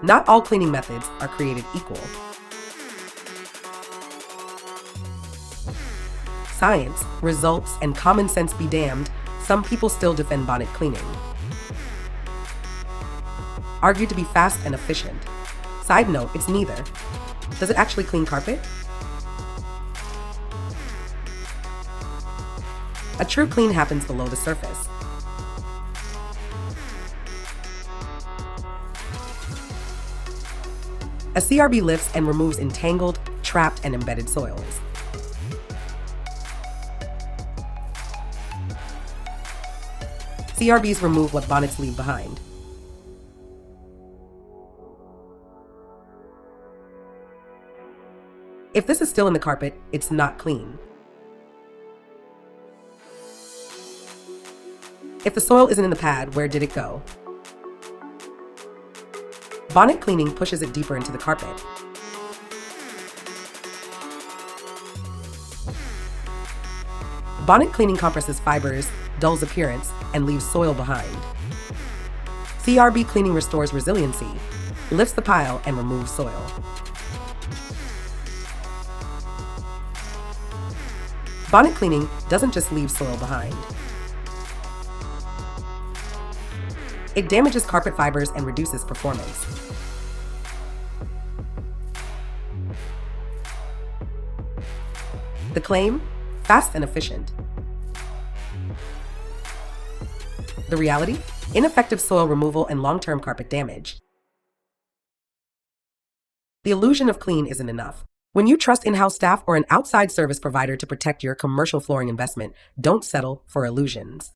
Not all cleaning methods are created equal. Science, results, and common sense be damned, some people still defend bonnet cleaning. Argued to be fast and efficient. Side note, it's neither. Does it actually clean carpet? A true clean happens below the surface. A CRB lifts and removes entangled, trapped, and embedded soils. CRBs remove what bonnets leave behind. If this is still in the carpet, it's not clean. If the soil isn't in the pad, where did it go? Bonnet cleaning pushes it deeper into the carpet. Bonnet cleaning compresses fibers, dulls appearance, and leaves soil behind. CRB cleaning restores resiliency, lifts the pile, and removes soil. Bonnet cleaning doesn't just leave soil behind. It damages carpet fibers and reduces performance. The claim? Fast and efficient. The reality? Ineffective soil removal and long-term carpet damage. The illusion of clean isn't enough. When you trust in-house staff or an outside service provider to protect your commercial flooring investment, don't settle for illusions.